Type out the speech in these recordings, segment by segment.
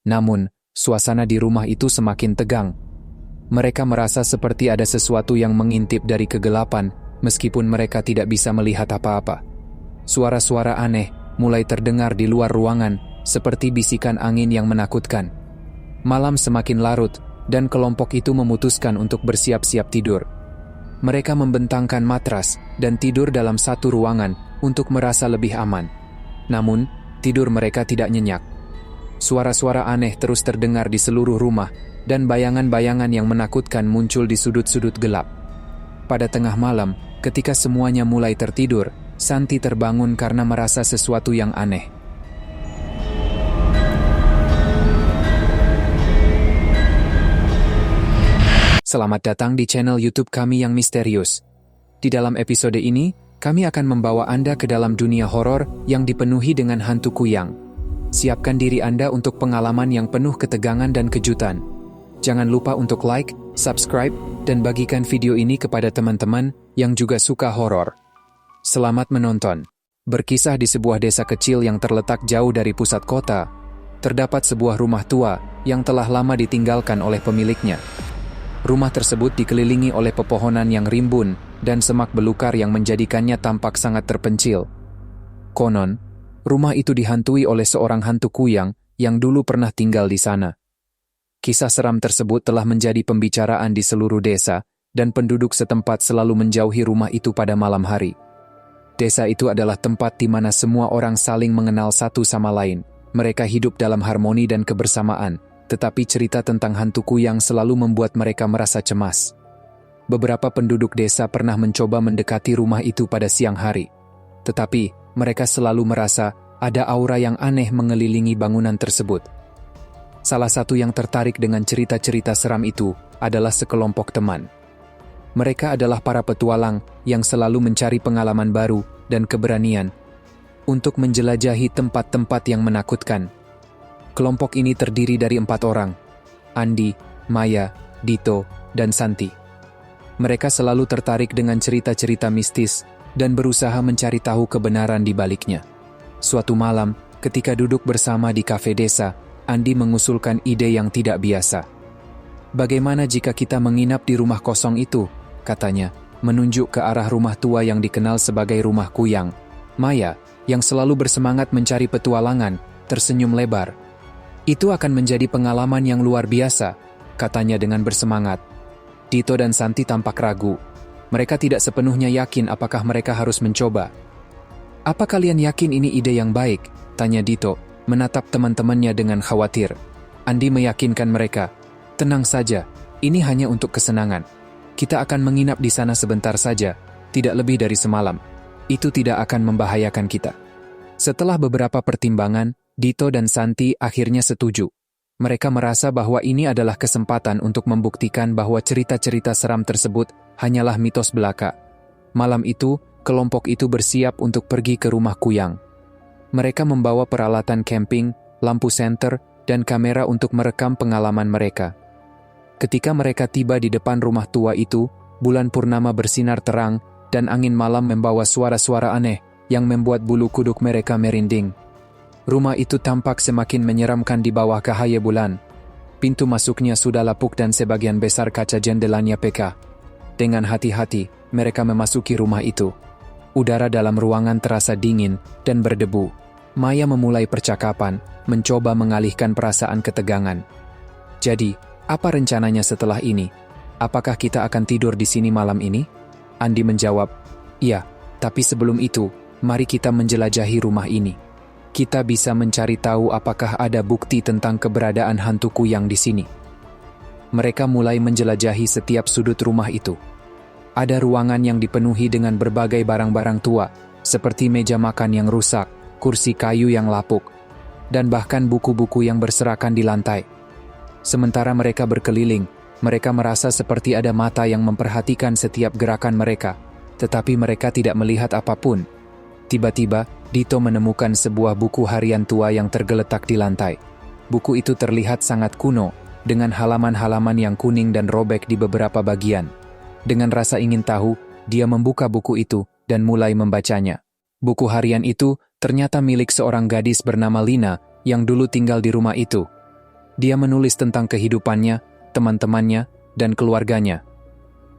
Namun, suasana di rumah itu semakin tegang. Mereka merasa seperti ada sesuatu yang mengintip dari kegelapan, meskipun mereka tidak bisa melihat apa-apa. Suara-suara aneh mulai terdengar di luar ruangan, seperti bisikan angin yang menakutkan. Malam semakin larut, dan kelompok itu memutuskan untuk bersiap-siap tidur. Mereka membentangkan matras dan tidur dalam satu ruangan untuk merasa lebih aman. Namun, tidur mereka tidak nyenyak. Suara-suara aneh terus terdengar di seluruh rumah, dan bayangan-bayangan yang menakutkan muncul di sudut-sudut gelap. Pada tengah malam, ketika semuanya mulai tertidur, Santi terbangun karena merasa sesuatu yang aneh. Selamat datang di channel YouTube kami yang misterius. Di dalam episode ini, kami akan membawa Anda ke dalam dunia horor yang dipenuhi dengan hantu kuyang. Siapkan diri Anda untuk pengalaman yang penuh ketegangan dan kejutan. Jangan lupa untuk like, subscribe, dan bagikan video ini kepada teman-teman yang juga suka horor. Selamat menonton. Berkisah di sebuah desa kecil yang terletak jauh dari pusat kota, terdapat sebuah rumah tua yang telah lama ditinggalkan oleh pemiliknya. Rumah tersebut dikelilingi oleh pepohonan yang rimbun dan semak belukar yang menjadikannya tampak sangat terpencil. Konon, rumah itu dihantui oleh seorang hantu kuyang yang dulu pernah tinggal di sana. Kisah seram tersebut telah menjadi pembicaraan di seluruh desa, dan penduduk setempat selalu menjauhi rumah itu pada malam hari. Desa itu adalah tempat di mana semua orang saling mengenal satu sama lain. Mereka hidup dalam harmoni dan kebersamaan. Tetapi cerita tentang hantu kuyang selalu membuat mereka merasa cemas. Beberapa penduduk desa pernah mencoba mendekati rumah itu pada siang hari. Tetapi, mereka selalu merasa ada aura yang aneh mengelilingi bangunan tersebut. Salah satu yang tertarik dengan cerita-cerita seram itu adalah sekelompok teman. Mereka adalah para petualang yang selalu mencari pengalaman baru dan keberanian untuk menjelajahi tempat-tempat yang menakutkan. Kelompok ini terdiri dari 4 orang, Andi, Maya, Dito, dan Santi. Mereka selalu tertarik dengan cerita-cerita mistis dan berusaha mencari tahu kebenaran di baliknya. Suatu malam, ketika duduk bersama di kafe desa, Andi mengusulkan ide yang tidak biasa. "Bagaimana jika kita menginap di rumah kosong itu?" katanya, menunjuk ke arah rumah tua yang dikenal sebagai rumah kuyang. Maya, yang selalu bersemangat mencari petualangan, tersenyum lebar. "Itu akan menjadi pengalaman yang luar biasa," katanya dengan bersemangat. Dito dan Santi tampak ragu. Mereka tidak sepenuhnya yakin apakah mereka harus mencoba. "Apa kalian yakin ini ide yang baik?" tanya Dito, menatap teman-temannya dengan khawatir. Andi meyakinkan mereka, "Tenang saja, ini hanya untuk kesenangan. Kita akan menginap di sana sebentar saja, tidak lebih dari semalam. Itu tidak akan membahayakan kita." Setelah beberapa pertimbangan, Dito dan Santi akhirnya setuju. Mereka merasa bahwa ini adalah kesempatan untuk membuktikan bahwa cerita-cerita seram tersebut hanyalah mitos belaka. Malam itu, kelompok itu bersiap untuk pergi ke rumah kuyang. Mereka membawa peralatan camping, lampu senter, dan kamera untuk merekam pengalaman mereka. Ketika mereka tiba di depan rumah tua itu, bulan purnama bersinar terang, dan angin malam membawa suara-suara aneh yang membuat bulu kuduk mereka merinding. Rumah itu tampak semakin menyeramkan di bawah cahaya bulan. Pintu masuknya sudah lapuk dan sebagian besar kaca jendelanya pecah. Dengan hati-hati, mereka memasuki rumah itu. Udara dalam ruangan terasa dingin dan berdebu. Maya memulai percakapan, mencoba mengalihkan perasaan ketegangan. "Jadi, apa rencananya setelah ini? Apakah kita akan tidur di sini malam ini?" Andi menjawab, "Iya, tapi sebelum itu, mari kita menjelajahi rumah ini. Kita bisa mencari tahu apakah ada bukti tentang keberadaan hantu kuyang di sini." Mereka mulai menjelajahi setiap sudut rumah itu. Ada ruangan yang dipenuhi dengan berbagai barang-barang tua, seperti meja makan yang rusak, kursi kayu yang lapuk, dan bahkan buku-buku yang berserakan di lantai. Sementara mereka berkeliling, mereka merasa seperti ada mata yang memperhatikan setiap gerakan mereka, tetapi mereka tidak melihat apapun. Tiba-tiba, Dito menemukan sebuah buku harian tua yang tergeletak di lantai. Buku itu terlihat sangat kuno, dengan halaman-halaman yang kuning dan robek di beberapa bagian. Dengan rasa ingin tahu, dia membuka buku itu dan mulai membacanya. Buku harian itu ternyata milik seorang gadis bernama Lina yang dulu tinggal di rumah itu. Dia menulis tentang kehidupannya, teman-temannya, dan keluarganya.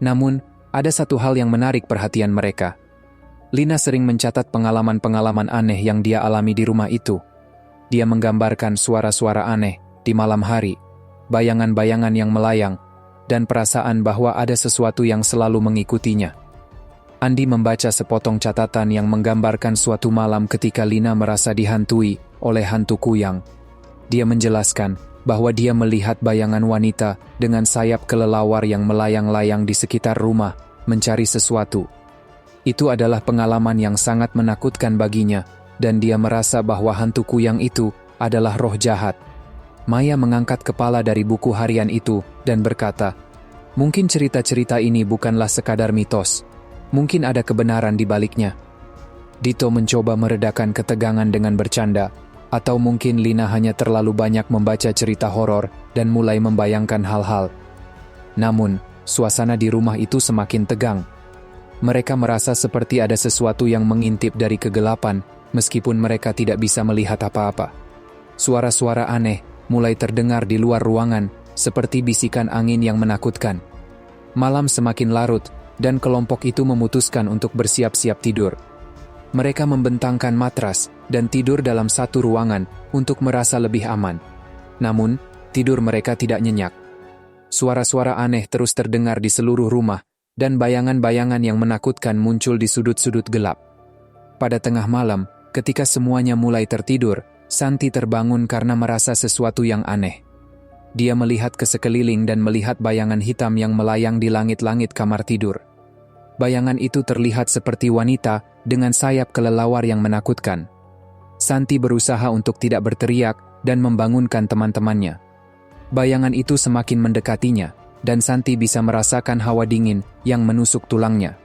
Namun, ada satu hal yang menarik perhatian mereka. Lina sering mencatat pengalaman-pengalaman aneh yang dia alami di rumah itu. Dia menggambarkan suara-suara aneh di malam hari, bayangan-bayangan yang melayang, dan perasaan bahwa ada sesuatu yang selalu mengikutinya. Andi membaca sepotong catatan yang menggambarkan suatu malam ketika Lina merasa dihantui oleh hantu kuyang. Dia menjelaskan bahwa dia melihat bayangan wanita dengan sayap kelelawar yang melayang-layang di sekitar rumah, mencari sesuatu. Itu adalah pengalaman yang sangat menakutkan baginya, dan dia merasa bahwa hantu kuyang itu adalah roh jahat. Maya mengangkat kepala dari buku harian itu dan berkata, "Mungkin cerita-cerita ini bukanlah sekadar mitos. Mungkin ada kebenaran di baliknya." Dito mencoba meredakan ketegangan dengan bercanda, atau mungkin Lina hanya terlalu banyak membaca cerita horor dan mulai membayangkan hal-hal. Namun, suasana di rumah itu semakin tegang. Mereka merasa seperti ada sesuatu yang mengintip dari kegelapan, meskipun mereka tidak bisa melihat apa-apa. Suara-suara aneh mulai terdengar di luar ruangan, seperti bisikan angin yang menakutkan. Malam semakin larut, dan kelompok itu memutuskan untuk bersiap-siap tidur. Mereka membentangkan matras dan tidur dalam satu ruangan untuk merasa lebih aman. Namun, tidur mereka tidak nyenyak. Suara-suara aneh terus terdengar di seluruh rumah, dan bayangan-bayangan yang menakutkan muncul di sudut-sudut gelap. Pada tengah malam, ketika semuanya mulai tertidur, Santi terbangun karena merasa sesuatu yang aneh. Dia melihat ke sekeliling dan melihat bayangan hitam yang melayang di langit-langit kamar tidur. Bayangan itu terlihat seperti wanita dengan sayap kelelawar yang menakutkan. Santi berusaha untuk tidak berteriak dan membangunkan teman-temannya. Bayangan itu semakin mendekatinya, dan Santi bisa merasakan hawa dingin yang menusuk tulangnya.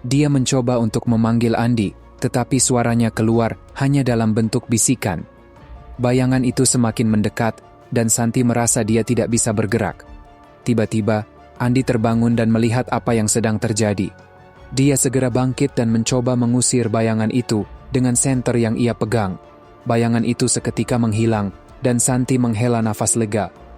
Dia mencoba untuk memanggil Andi, tetapi suaranya keluar hanya dalam bentuk bisikan. Bayangan itu semakin mendekat, dan Santi merasa dia tidak bisa bergerak. Tiba-tiba, Andi terbangun dan melihat apa yang sedang terjadi. Dia segera bangkit dan mencoba mengusir bayangan itu dengan senter yang ia pegang. Bayangan itu seketika menghilang, dan Santi menghela nafas lega.